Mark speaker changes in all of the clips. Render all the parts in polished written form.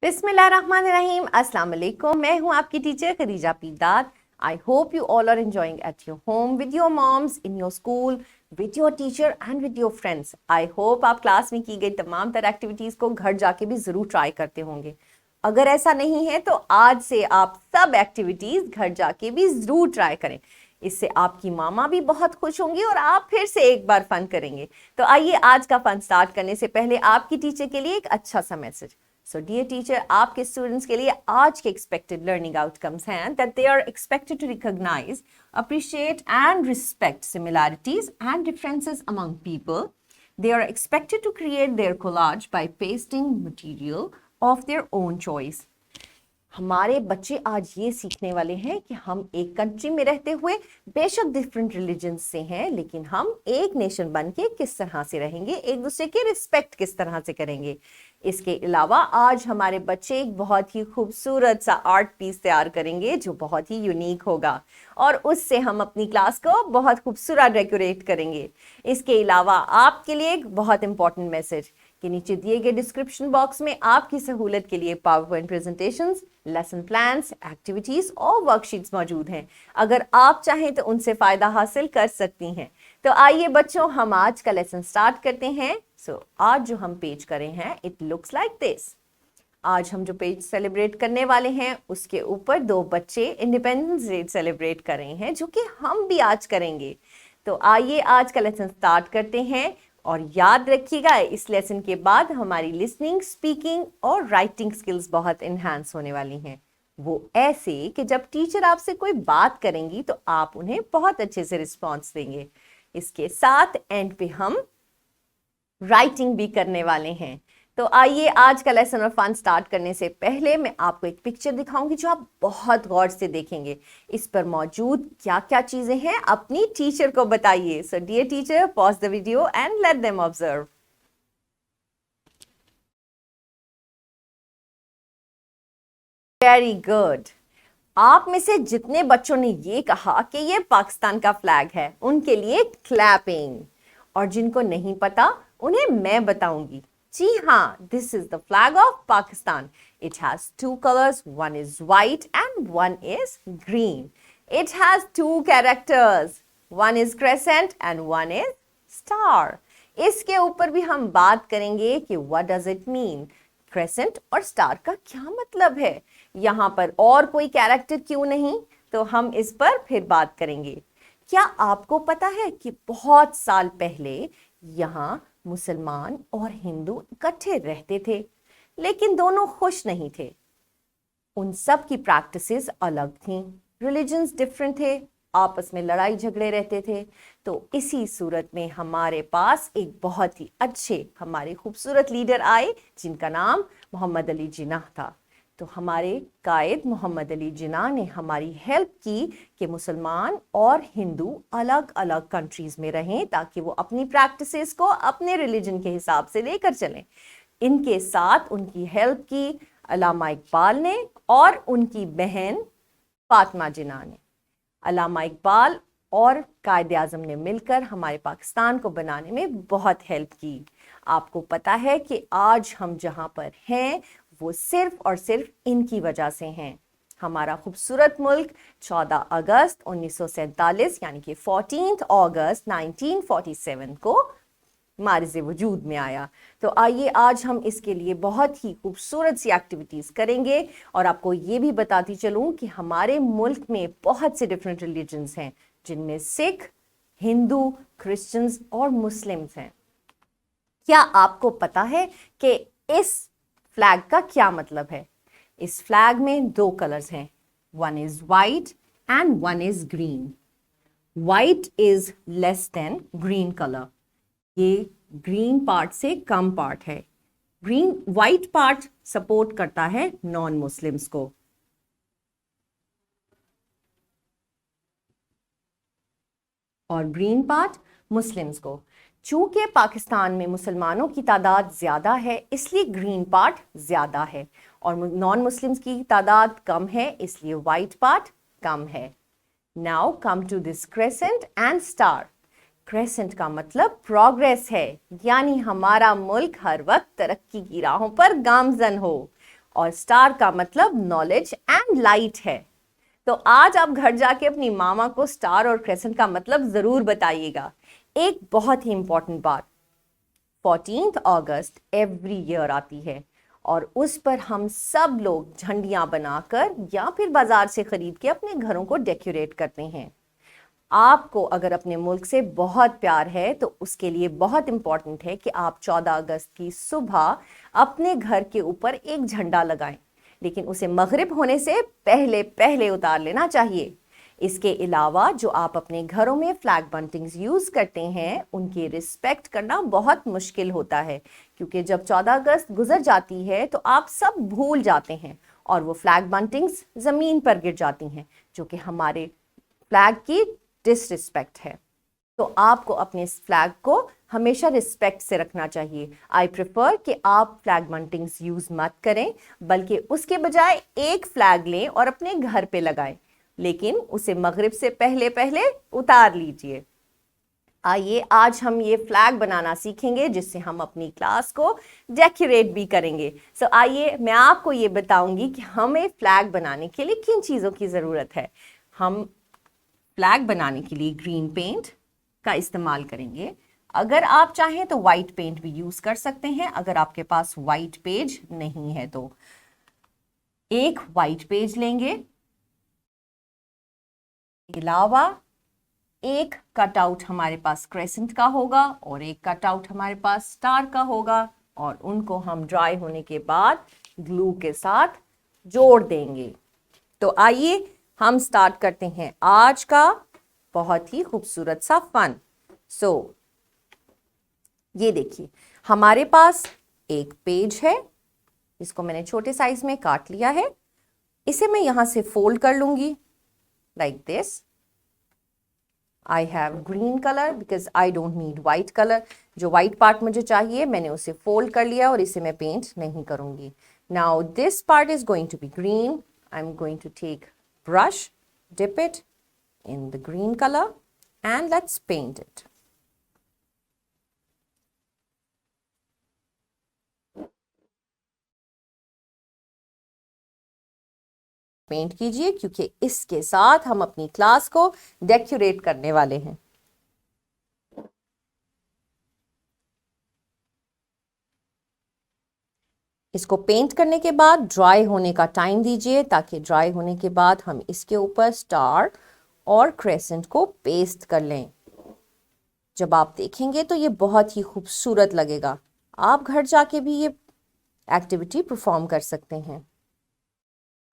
Speaker 1: बिस्मिल्लाहिर्रहमानिर्रहीम, अस्सलाम वालेकुम। मैं हूं आपकी teacher Khadija Pidad. I hope you all are enjoying at your home with your moms, in your school, with your teacher and with your friends. I hope आप class में की गई तमाम तरह एक्टिविटीज़ को घर जाके भी ज़रूर ट्राई करते होंगे। अगर ऐसा नहीं है तो आज से आप सब एक्टिविटीज़ घर जाके भी ज़रूर ट्राई करें। इससे आपकी मामा भी बहुत खुश होंगी और आप फिर से एक बार फन करेंगे। तो आइए आज का फन स्टार्ट करने से पहले आपकी टीचर के लिए एक अच्छा सा मैसेज। सो डियर टीचर, आपके स्टूडेंट्स के लिए आज के एक्सपेक्टेड लर्निंग आउटकम्स हैं that they are expected to recognise, appreciate and respect similarities and differences among people. They are expected to create their collage by pasting material of their own choice. हमारे बच्चे आज ये सीखने वाले हैं कि हम एक कंट्री में रहते हुए बेशक डिफरेंट रिलीजन से हैं, लेकिन हम एक नेशन बन के किस तरह से रहेंगे, एक दूसरे के रिस्पेक्ट किस तरह से करेंगे। इसके अलावा आज हमारे बच्चे एक बहुत ही खूबसूरत सा आर्ट पीस तैयार करेंगे जो बहुत ही यूनिक होगा और उससे हम अपनी क्लास को बहुत खूबसूरत डेकोरेट करेंगे। इसके अलावा आपके लिए एक बहुत इंपॉर्टेंट मैसेज कि नीचे दिए गए डिस्क्रिप्शन बॉक्स में आपकी सहूलत के लिए power point presentations, lesson plans, activities और वर्कशीट्स मौजूद हैं। अगर आप चाहें तो उनसे फायदा हासिल कर सकती हैं। तो आइए बच्चों, हम आज का लेसन स्टार्ट करते हैं। आज जो हम पेज करें हैं, इट लुक्स लाइक दिस। आज हम जो पेज सेलिब्रेट करने वाले हैं उसके ऊपर दो बच्चे इंडिपेंडेंस डे सेलिब्रेट कर रहे हैं, जो कि हम भी आज करेंगे। तो आइए आज का लेसन स्टार्ट करते हैं और याद रखिएगा इस लेसन के बाद हमारी लिसनिंग, स्पीकिंग और राइटिंग स्किल्स बहुत इन्हांस होने वाली हैं। वो ऐसे कि जब टीचर आपसे कोई बात करेंगी तो आप उन्हें बहुत अच्छे से रिस्पॉन्स देंगे। इसके साथ एंड पे हम राइटिंग भी करने वाले हैं। तो आइए आज का लेसन और फन स्टार्ट करने से पहले मैं आपको एक पिक्चर दिखाऊंगी जो आप बहुत गौर से देखेंगे। इस पर मौजूद क्या क्या चीजें हैं अपनी टीचर को बताइए। So dear teacher, pause the video and let them observe. Very good. आप में से जितने बच्चों ने ये कहा कि ये पाकिस्तान का फ्लैग है, उनके लिए क्लैपिंग। और जिनको नहीं पता उन्हें मैं बताऊंगी। जी हाँ, this is the flag of Pakistan. It has two colours, one is white and one is green. It has two characters, one is crescent and one is star. इसके ऊपर भी हम बात करेंगे कि what does it mean, crescent और star का क्या मतलब है, यहाँ पर और कोई कैरेक्टर क्यों नहीं, तो हम इस पर फिर बात करेंगे। क्या आपको पता है कि बहुत साल पहले यहाँ मुसलमान और हिंदू इकट्ठे रहते थे, लेकिन दोनों खुश नहीं थे। उन सब की प्रैक्टिसेस अलग थीं, रिलीजन्स डिफरेंट थे, आपस में लड़ाई झगड़े रहते थे। तो इसी सूरत में हमारे पास एक बहुत ही अच्छे, हमारे खूबसूरत लीडर आए जिनका नाम मोहम्मद अली जिन्नाह था। तो हमारे कायद मोहम्मद अली जिन्नाह ने हमारी हेल्प की कि मुसलमान और हिंदू अलग अलग कंट्रीज में रहें ताकि वो अपनी प्रैक्टिसेस को अपने रिलीजन के हिसाब से लेकर चलें। इनके साथ उनकी हेल्प की अल्लामा इकबाल ने और उनकी बहन फातिमा जिन्नाह ने। अल्लामा इकबाल और कायद आज़म ने मिलकर हमारे पाकिस्तान को बनाने में बहुत हेल्प की। आपको पता है कि आज हम जहाँ पर हैं वो सिर्फ और सिर्फ इनकी वजह से हैं। हमारा खूबसूरत मुल्क 14 अगस्त 1947 यानी कि 14 अगस्त 1947 को मारिज़ वजूद में आया। तो आइए आज हम इसके लिए बहुत ही खूबसूरत सी एक्टिविटीज़ करेंगे और आपको ये भी बताती चलूँ कि हमारे मुल्क में बहुत से डिफरेंट रिलीजन्स हैं, जिनमें सिख, हिंदू, क्रिश्चियंस और मुस्लिम्स हैं। क्या आपको पता है कि इस फ्लैग का क्या मतलब है? इस फ्लैग में दो कलर्स हैं, one is white and one is green. White is less than green colour, ये ग्रीन पार्ट से कम पार्ट है। व्हाइट पार्ट सपोर्ट करता है नॉन मुस्लिम्स को और ग्रीन पार्ट मुस्लिम्स को। चूंकि पाकिस्तान में मुसलमानों की तादाद ज़्यादा है इसलिए ग्रीन पार्ट ज़्यादा है और नॉन मुस्लिम्स की तादाद कम है इसलिए वाइट पार्ट कम है। Now come to this crescent and star. Crescent का मतलब प्रोग्रेस है, यानी हमारा मुल्क हर वक्त तरक्की की राहों पर गामजन हो। और स्टार का मतलब नॉलेज एंड लाइट है। तो आज आप घर जाके अपनी मामा को स्टार और क्रेसेंट का मतलब जरूर बताइएगा। एक बहुत ही इंपॉर्टेंट बात, 14th अगस्त एवरी ईयर आती है और उस पर हम सब लोग झंडियां बनाकर या फिर बाजार से खरीद के अपने घरों को डेकोरेट करते हैं। आपको अगर अपने मुल्क से बहुत प्यार है तो उसके लिए बहुत इंपॉर्टेंट है कि आप 14 अगस्त की सुबह अपने घर के ऊपर एक झंडा लगाएं, लेकिन उसे मगरिब होने से पहले पहले उतार लेना चाहिए। इसके अलावा जो आप अपने घरों में फ्लैग बंटिंग्स यूज करते हैं उनकी रिस्पेक्ट करना बहुत मुश्किल होता है, क्योंकि जब 14 अगस्त गुजर जाती है तो आप सब भूल जाते हैं और वो फ्लैग बंटिंग्स जमीन पर गिर जाती हैं, जो कि हमारे फ्लैग की डिसरिस्पेक्ट है। तो आपको अपने फ्लैग को हमेशा रिस्पेक्ट से रखना चाहिए। आई प्रेफर कि आप फ्लैग बंटिंग्स यूज मत करें, बल्कि उसके बजाय एक फ्लैग लें और अपने घर पे लगाएं, लेकिन उसे मगरिब से पहले पहले उतार लीजिए। आइए आज हम ये फ्लैग बनाना सीखेंगे जिससे हम अपनी क्लास को डेकोरेट भी करेंगे। सो आइए मैं आपको ये बताऊंगी कि हमें फ्लैग बनाने के लिए किन चीज़ों की ज़रूरत है। हम फ्लैग बनाने के लिए ग्रीन पेंट का इस्तेमाल करेंगे। अगर आप चाहें तो वाइट पेंट भी यूज कर सकते हैं, अगर आपके पास वाइट पेज नहीं है तो। एक वाइट पेज लेंगे, अलावा एक कटआउट हमारे पास क्रेसेंट का होगा और एक कटआउट हमारे पास स्टार का होगा, और उनको हम ड्राई होने के बाद ग्लू के साथ जोड़ देंगे। तो आइए हम स्टार्ट करते हैं आज का बहुत ही खूबसूरत सा फन। ये देखिए हमारे पास एक पेज है, इसको मैंने छोटे साइज में काट लिया है। इसे मैं यहां से फोल्ड कर लूंगी like this. I have green colour because I don't need white colour. जो वाइट पार्ट मुझे चाहिए मैंने उसे फोल्ड कर लिया और इसे मैं पेंट नहीं करूंगी। Now this part is going to be green. I am going to take brush, dip it in the green color and let's paint it. Paint कीजिए क्योंकि इसके साथ हम अपनी क्लास को डेकोरेट करने वाले हैं। इसको पेंट करने के बाद ड्राई होने का टाइम दीजिए, ताकि ड्राई होने के बाद हम इसके ऊपर स्टार और क्रेसेंट को पेस्ट कर लें। जब आप देखेंगे तो ये बहुत ही खूबसूरत लगेगा। आप घर जाके भी ये एक्टिविटी परफॉर्म कर सकते हैं।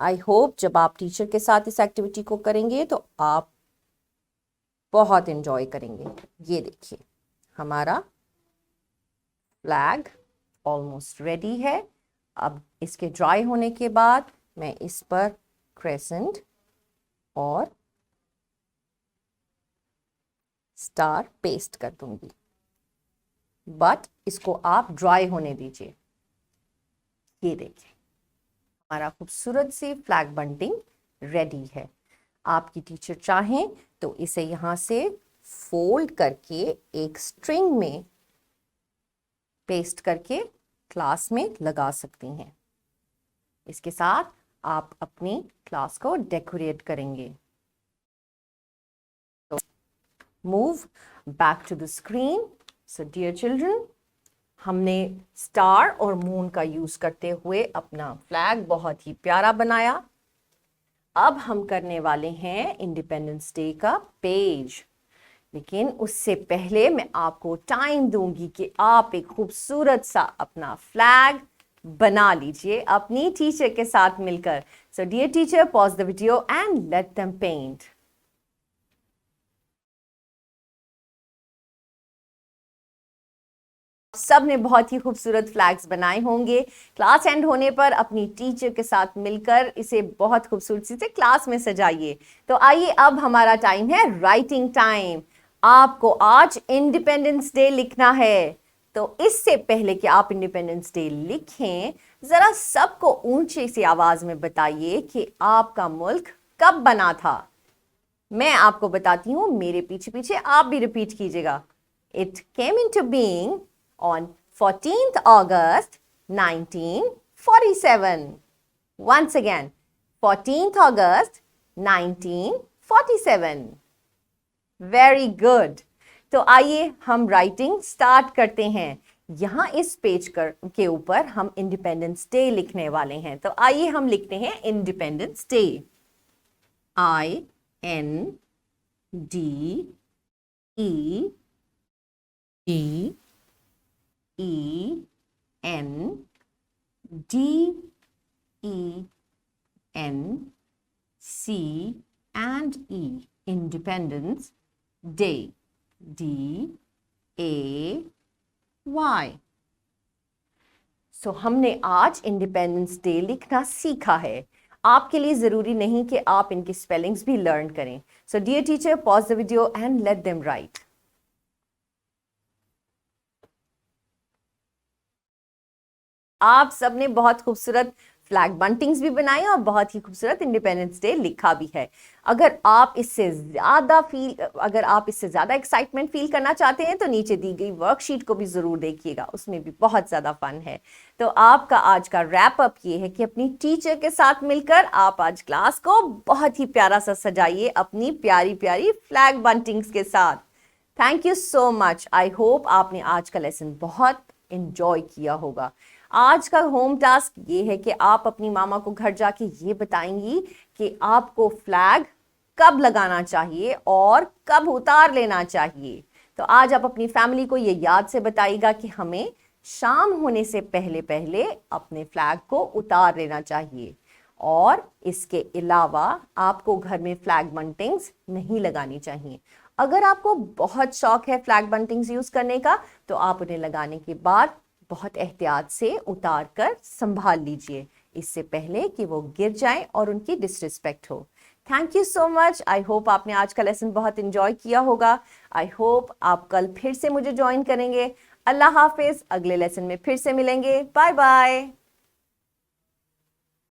Speaker 1: आई होप जब आप टीचर के साथ इस एक्टिविटी को करेंगे तो आप बहुत एंजॉय करेंगे। ये देखिए हमारा फ्लैग ऑलमोस्ट रेडी है। अब इसके ड्राई होने के बाद मैं इस पर क्रेसेंट और स्टार पेस्ट कर दूंगी, बट इसको आप ड्राई होने दीजिए। ये देखिए हमारा खूबसूरत सी फ्लैग बंटिंग रेडी है। आपकी टीचर चाहें तो इसे यहां से फोल्ड करके एक स्ट्रिंग में पेस्ट करके क्लास में लगा सकती हैं। इसके साथ आप अपनी क्लास को डेकोरेट करेंगे। तो move back to the screen. So dear children, हमने स्टार और मून का यूज करते हुए अपना फ्लैग बहुत ही प्यारा बनाया। अब हम करने वाले हैं इंडिपेंडेंस डे का पेज, लेकिन उससे पहले मैं आपको टाइम दूंगी कि आप एक खूबसूरत सा अपना फ्लैग बना लीजिए अपनी टीचर के साथ मिलकर। So dear teacher, pause the video and let them paint. सब ने बहुत ही खूबसूरत फ्लैग्स बनाए होंगे। क्लास एंड होने पर अपनी टीचर के साथ मिलकर इसे बहुत खूबसूरती से क्लास में सजाइए। तो आइए अब हमारा टाइम है राइटिंग टाइम। आपको आज इंडिपेंडेंस डे लिखना है, तो इससे पहले कि आप इंडिपेंडेंस डे लिखें, जरा सबको ऊंची सी आवाज में बताइए कि आपका मुल्क कब बना था। मैं आपको बताती हूं, मेरे पीछे पीछे आप भी रिपीट कीजिएगा। It came into being on 14th August 1947. Once again, 14th August 1947. Very good. तो आइए हम राइटिंग स्टार्ट करते हैं। यहाँ इस पेज के ऊपर हम इंडिपेंडेंस डे लिखने वाले हैं। तो आइए हम लिखते हैं independence day. INDEPENDENCE and E, Independence Day, DAY। सो हमने आज इंडिपेंडेंस डे लिखना सीखा है। आपके लिए जरूरी नहीं कि आप इनकी स्पेलिंग्स भी लर्न करें। So dear teacher, pause the video and let them write. आप सबने बहुत खूबसूरत फ्लैग बंटिंग्स भी बनाए और बहुत ही खूबसूरत इंडिपेंडेंस डे लिखा भी है। अगर आप इससे ज़्यादा एक्साइटमेंट फील करना चाहते हैं तो नीचे दी गई वर्कशीट को भी ज़रूर देखिएगा, उसमें भी बहुत ज़्यादा फन है। तो आपका आज का रैप अप ये है कि अपनी टीचर के साथ मिलकर आप आज क्लास को बहुत ही प्यारा सा सजाइए अपनी प्यारी प्यारी फ्लैग बंटिंग्स के साथ। Thank you so much. I hope आपने आज का लेसन बहुत एंजॉय किया होगा। आज का होम टास्क ये है कि आप अपनी मामा को घर जाके ये बताएंगी कि आपको फ्लैग कब लगाना चाहिए और कब उतार लेना चाहिए। तो आज आप अपनी फैमिली को ये याद से बताइएगा कि हमें शाम होने से पहले पहले अपने फ्लैग को उतार लेना चाहिए। और इसके अलावा आपको घर में फ्लैग बंटिंग्स नहीं लगानी चाहिए। अगर आपको बहुत शौक है फ्लैग बंटिंग्स यूज करने का तो आप उन्हें लगाने के बाद बहुत एहतियात से उतार कर संभाल लीजिए, इससे पहले कि वो गिर जाएं और उनकी डिसरिस्पेक्ट हो। Thank you so much. I hope आपने आज का लेसन बहुत एंजॉय किया होगा। आई होप आप कल फिर से मुझे ज्वाइन करेंगे। अल्लाह हाफिज। अगले लेसन में फिर से मिलेंगे। Bye bye.